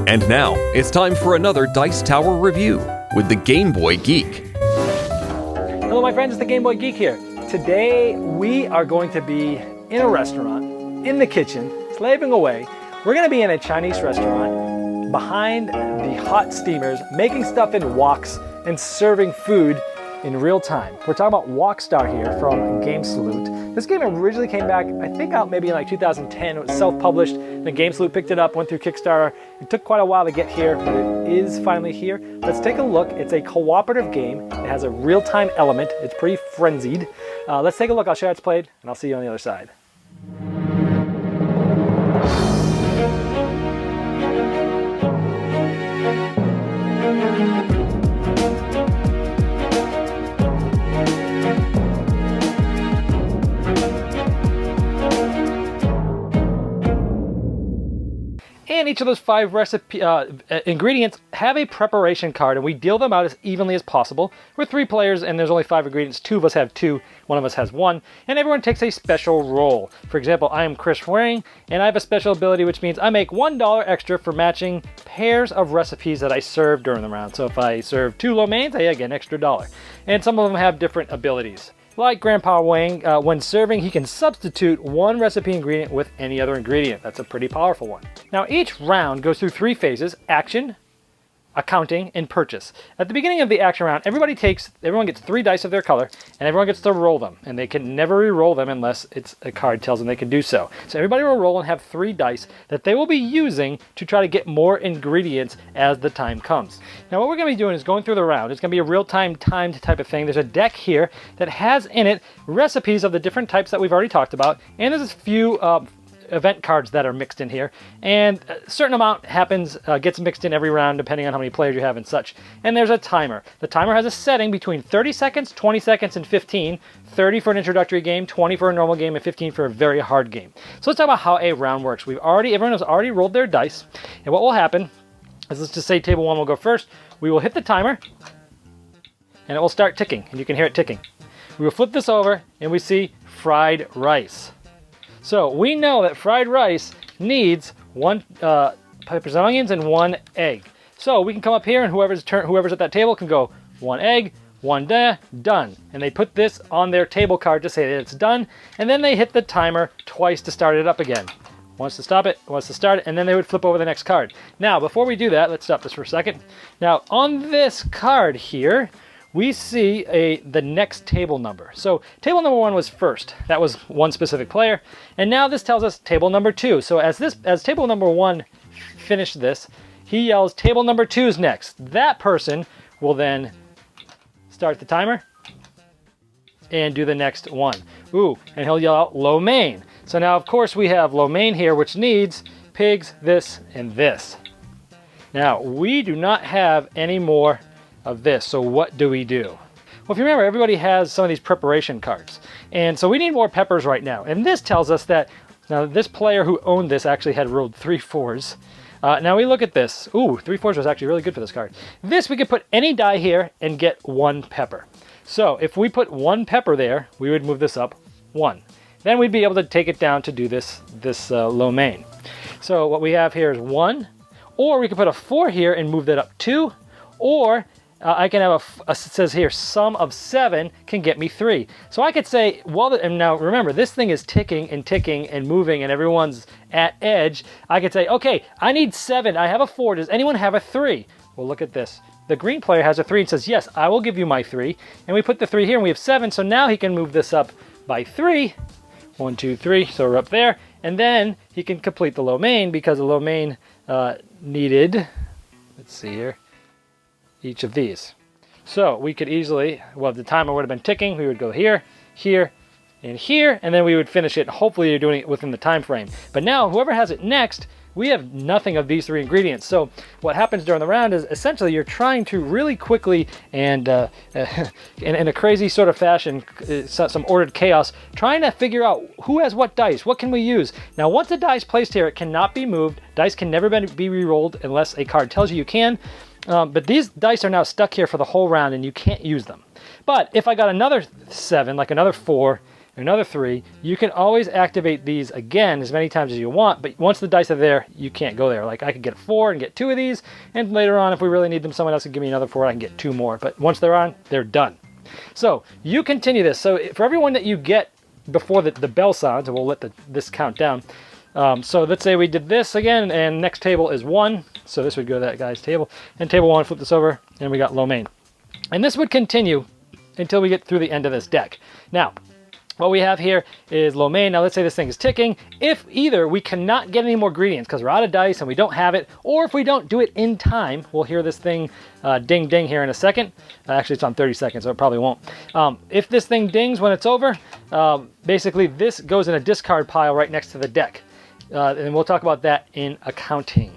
And now, it's time for another Dice Tower review with the Game Boy Geek. Hello my friends, it's the Game Boy Geek here. Today we are going to be in a restaurant, in the kitchen, slaving away. We're going to be in a Chinese restaurant behind the hot steamers, making stuff in woks and serving food in real time. We're talking about Wokstar here from Game Salute. This game originally came back, I think out maybe in like 2010. It was self-published, then Game Salute picked it up, went through Kickstarter. It took quite a while to get here, but it is finally here. Let's take a look. It's a cooperative game. It has a real-time element. It's pretty frenzied. Let's take a look. I'll show you how it's played, and I'll see you on the other side. And each of those 5 ingredients have a preparation card, and we deal them out as evenly as possible. We're 3 players, and there's only 5 ingredients. 2 of us have 2, 1 of us has 1, and everyone takes a special role. For example, I am Chris Waring, and I have a special ability, which means I make $1 extra for matching pairs of recipes that I serve during the round. So if I serve 2 lo mains, I get an extra $1. And some of them have different abilities. Like Grandpa Wang, when serving, he can substitute one recipe ingredient with any other ingredient. That's a pretty powerful one. Now, each round goes through 3 phases: action, accounting, and purchase. At the beginning of the action round, everyone gets 3 dice of their color, and everyone gets to roll them. And they can never re-roll them unless a card tells them they can do so. So everybody will roll and have 3 dice that they will be using to try to get more ingredients as the time comes. Now what we're going to be doing is going through the round. It's going to be a real-time timed type of thing. There's a deck here that has in it recipes of the different types that we've already talked about, and there's a few event cards that are mixed in here, and a certain amount gets mixed in every round depending on how many players you have and such. And there's a timer. The timer has a setting between 30 seconds, 20 seconds, and 15. 30 for an introductory game, 20 for a normal game, and 15 for a very hard game. So let's talk about how a round works. Everyone has already rolled their dice, and what will happen is, let's just say table 1 will go first. We will hit the timer, and it will start ticking, and you can hear it ticking. We will flip this over, and we see fried rice. So we know that fried rice needs 1 peppers and onions and 1 egg. So we can come up here, and whoever's at that table can go 1 egg, 1 done. And they put this on their table card to say that it's done, and then they hit the timer twice to start it up again. Once to stop it, once to start it, and then they would flip over the next card. Now, before we do that, let's stop this for a second. Now, on this card here, we see the next table number. So table number 1 was first. That was one specific player. And now this tells us table number 2. So as table number 1 finished this, he yells, table number 2 is next. That person will then start the timer and do the next one. Ooh, and he'll yell out lo mein. So now, of course, we have lo mein here, which needs pigs, this, and this. Now, we do not have any more of this, so what do we do? Well, if you remember, everybody has some of these preparation cards, and so we need more peppers right now. And this tells us that now this player who owned this actually had rolled 3 4s. Now we look at this. Ooh, 3 4s was actually really good for this card. This, we could put any die here and get 1 pepper. So if we put 1 pepper there, we would move this up 1. Then we'd be able to take it down to do this lo mein. So what we have here is 1, or we could put a 4 here and move that up 2, or I can have it says here, sum of 7 can get me 3. So I could say, well, and now remember, this thing is ticking and moving, and everyone's at edge. I could say, okay, I need 7. I have a 4. Does anyone have a 3? Well, look at this. The green player has a 3 and says, yes, I will give you my 3. And we put the 3 here, and we have 7. So now he can move this up by 3. 1, 2, 3. So we're up there. And then he can complete the lo mein, because the lo mein needed, let's see here, each of these. So we could easily, well, the timer would have been ticking. We would go here, here, and here, and then we would finish it. Hopefully you're doing it within the time frame. But now whoever has it next, we have nothing of these 3 ingredients. So what happens during the round is essentially you're trying to really quickly and in a crazy sort of fashion, some ordered chaos, trying to figure out who has what dice, what can we use. Now once the die is placed here, it cannot be moved. Dice can never be re-rolled unless a card tells you can. But these dice are now stuck here for the whole round, and you can't use them. But if I got another 7, like another 4, another 3. You can always activate these again as many times as you want, but once the dice are there, you can't go there. Like I could get 4 and get 2 of these, and later on, if we really need them, someone else can give me another 4, I can get 2 more. But once they're on, they're done. So you continue this. So for everyone that you get before the bell sounds, and we'll let this count down. So let's say we did this again, and next table is 1. So this would go to that guy's table. And table 1, flip this over, and we got lo mein. And this would continue until we get through the end of this deck. Now, what we have here is lo mein. Now let's say this thing is ticking. If either we cannot get any more ingredients because we're out of dice and we don't have it, or if we don't do it in time, we'll hear this thing ding ding here in a second. Actually, it's on 30 seconds, so it probably won't. If this thing dings when it's over, basically this goes in a discard pile right next to the deck. And we'll talk about that in accounting.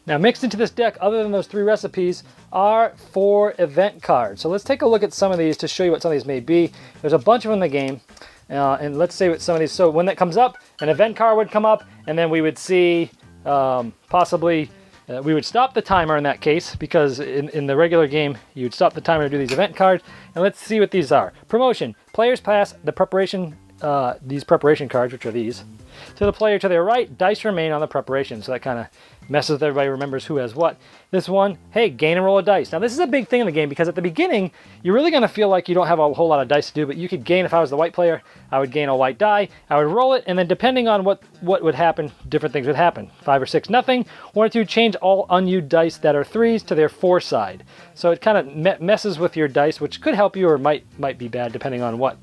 Now mixed into this deck, other than those 3 recipes, are 4 event cards. So let's take a look at some of these to show you what some of these may be. There's a bunch of them in the game. And let's say what some of these, so when that comes up, an event card would come up, and then we would see possibly, we would stop the timer in that case, because in the regular game, you would stop the timer to do these event cards. And let's see what these are. Promotion, players pass the preparation, these preparation cards, which are these, to the player to their right. Dice remain on the preparation, so that kind of messes with everybody, remembers who has what. This one, hey, gain and roll a dice. Now this is a big thing in the game because at the beginning, you're really going to feel like you don't have a whole lot of dice to do, but you could gain, if I was the white player, I would gain a white die, I would roll it, and then depending on what would happen, different things would happen. 5 or 6, nothing. 1 or 2, change all unused dice that are 3s to their 4 side. So it kind of messes with your dice, which could help you or might be bad depending on what.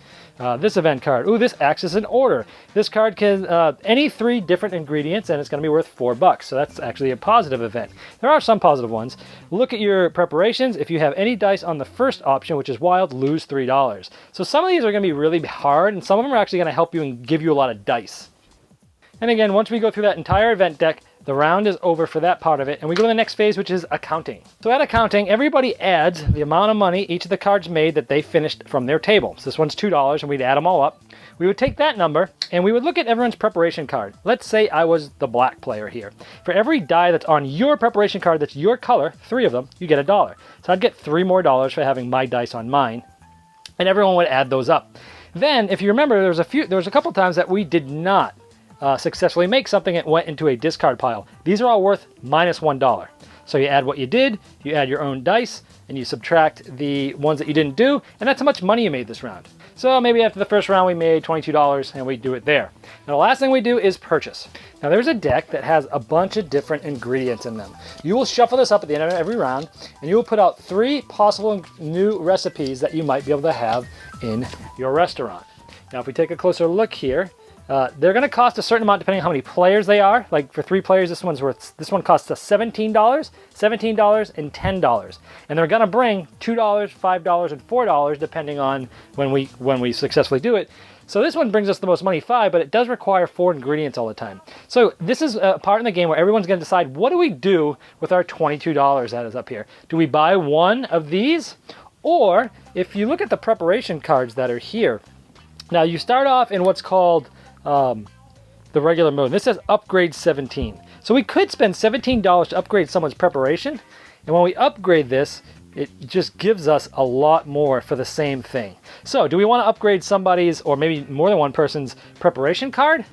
This event card, ooh, this acts as an order. This card can, any 3 different ingredients, and it's going to be worth $4. So that's actually a positive event. There are some positive ones. Look at your preparations. If you have any dice on the first option, which is wild, lose $3. So some of these are going to be really hard, and some of them are actually going to help you and give you a lot of dice. And again, once we go through that entire event deck, the round is over for that part of it, and we go to the next phase, which is accounting. So at accounting, everybody adds the amount of money each of the cards made that they finished from their table. So this one's $2, and we'd add them all up. We would take that number, and we would look at everyone's preparation card. Let's say I was the black player here. For every die that's on your preparation card that's your color, 3 of them, you get $1. So I'd get $3 more for having my dice on mine, and everyone would add those up. Then, if you remember, there was a couple times that we did not successfully make something that went into a discard pile. These are all worth minus $1. So you add what you did, you add your own dice, and you subtract the ones that you didn't do, and that's how much money you made this round. So maybe after the first round we made $22, and we do it there. Now the last thing we do is purchase. Now there's a deck that has a bunch of different ingredients in them. You will shuffle this up at the end of every round, and you will put out 3 possible new recipes that you might be able to have in your restaurant. Now if we take a closer look here, they're going to cost a certain amount depending on how many players they are. Like for 3 players, this one costs us $17, $17, and $10. And they're going to bring $2, $5, and $4 depending on when we successfully do it. So this one brings us the most money, 5, but it does require 4 ingredients all the time. So this is a part in the game where everyone's going to decide, what do we do with our $22 that is up here? Do we buy one of these? Or if you look at the preparation cards that are here, now you start off in what's called the regular mode. This says upgrade 17. So we could spend $17 to upgrade someone's preparation, and when we upgrade this, it just gives us a lot more for the same thing. So do we want to upgrade somebody's, or maybe more than one person's, preparation card?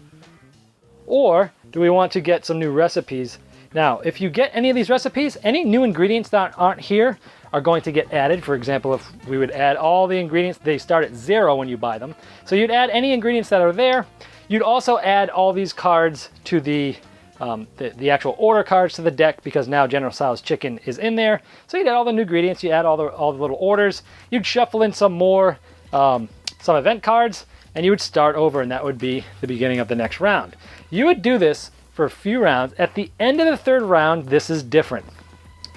Or do we want to get some new recipes? Now, if you get any of these recipes, any new ingredients that aren't here are going to get added. For example, if we would add all the ingredients, they start at 0 when you buy them. So you'd add any ingredients that are there. You'd also add all these cards to the actual order cards to the deck, because now General Tso's chicken is in there. So you'd add all the new ingredients, you add all the little orders, you'd shuffle in some more, some event cards, and you would start over, and that would be the beginning of the next round. You would do this for a few rounds. At the end of the 3rd round, this is different.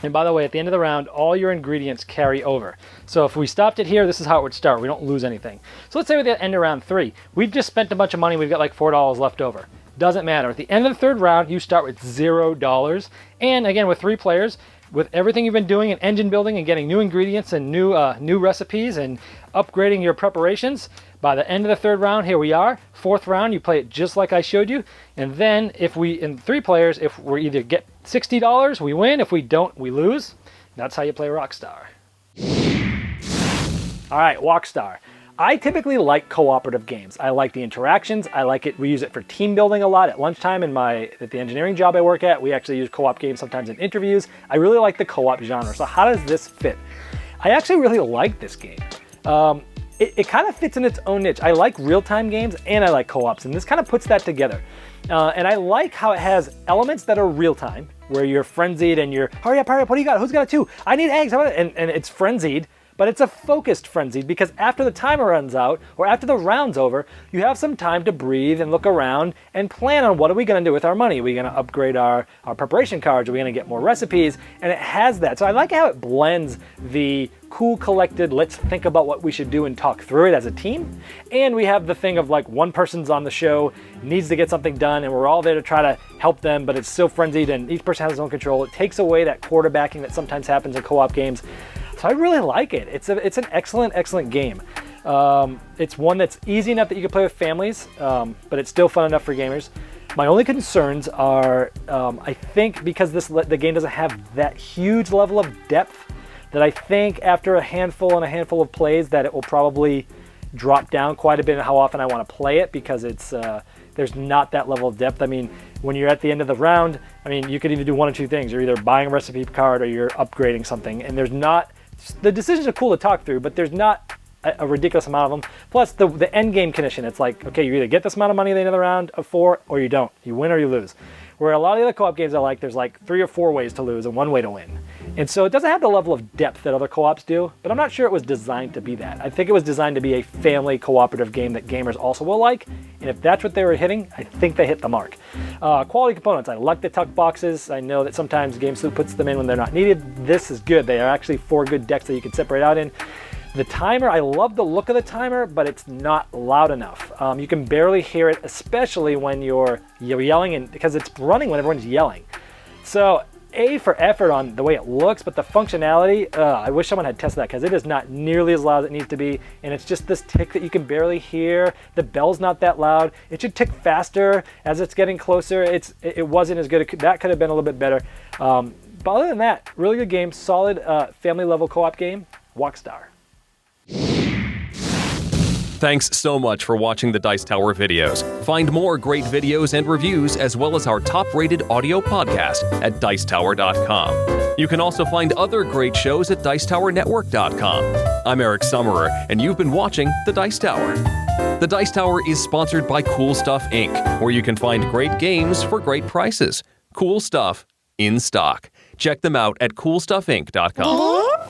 And by the way, at the end of the round, all your ingredients carry over. So if we stopped it here, this is how it would start. We don't lose anything. So let's say we're at the end of round 3. We've just spent a bunch of money. We've got like $4 left over. Doesn't matter. At the end of the 3rd round, you start with $0. And again, with 3 players, with everything you've been doing in engine building and getting new ingredients and new recipes and upgrading your preparations, by the end of the 3rd round, here we are. 4th round, you play it just like I showed you. And then if we, in 3 players, if we either get $60, we win. If we don't, we lose. That's how you play Rockstar. All right, Walkstar. I typically like cooperative games. I like the interactions. I like it. We use it for team building a lot at lunchtime at the engineering job I work at. We actually use co-op games sometimes in interviews. I really like the co-op genre. So how does this fit? I actually really like this game. It kind of fits in its own niche. I like real-time games and I like co-ops, and this kind of puts that together. And I like how it has elements that are real-time, where you're frenzied and you're, hurry up, what do you got? Who's got a 2? I need eggs. And it's frenzied. But it's a focused frenzy because after the timer runs out or after the round's over, you have some time to breathe and look around and plan on what are we going to do with our money. Are we going to upgrade our preparation cards? Are we going to get more recipes? And it has that. So I like how it blends the cool, collected, let's think about what we should do and talk through it as a team. And we have the thing of like one person's on the show, needs to get something done, and we're all there to try to help them, but it's still frenzied and each person has his own control. It takes away that quarterbacking that sometimes happens in co-op games. So I really like it. It's an excellent game. It's one that's easy enough that you can play with families, but it's still fun enough for gamers. My only concerns are, I think because the game doesn't have that huge level of depth, that I think after a handful of plays that it will probably drop down quite a bit in how often I want to play it, because there's not that level of depth. I mean, when you're at the end of the round, I mean, you could either do one of two things. You're either buying a recipe card or you're upgrading something, and there's not. The decisions are cool to talk through, but there's not a ridiculous amount of them. Plus, the end game condition, it's like, okay, you either get this amount of money at the end of the round of 4, or you don't. You win or you lose. Where a lot of the other co-op games are like, there's like 3 or 4 ways to lose and 1 way to win. And so it doesn't have the level of depth that other co-ops do, but I'm not sure it was designed to be that. I think it was designed to be a family cooperative game that gamers also will like, and if that's what they were hitting, I think they hit the mark. Quality components, I like the tuck boxes. I know that sometimes GameSloop puts them in when they're not needed. This is good. They are actually 4 good decks that you can separate out in. The timer, I love the look of the timer, but it's not loud enough. You can barely hear it, especially when you're yelling, and because it's running when everyone's yelling. So A for effort on the way it looks, but the functionality, I wish someone had tested that, because it is not nearly as loud as it needs to be, and it's just this tick that you can barely hear. The bell's not that loud. It should tick faster as it's getting closer. It wasn't as good. That could have been a little bit better. But other than that, really good game, solid family level co-op game. Walkstar. Thanks so much for watching the Dice Tower videos. Find more great videos and reviews, as well as our top-rated audio podcast at Dicetower.com. You can also find other great shows at Dicetowernetwork.com. I'm Eric Summerer, and you've been watching The Dice Tower. The Dice Tower is sponsored by Cool Stuff Inc., where you can find great games for great prices. Cool stuff in stock. Check them out at CoolStuffInc.com.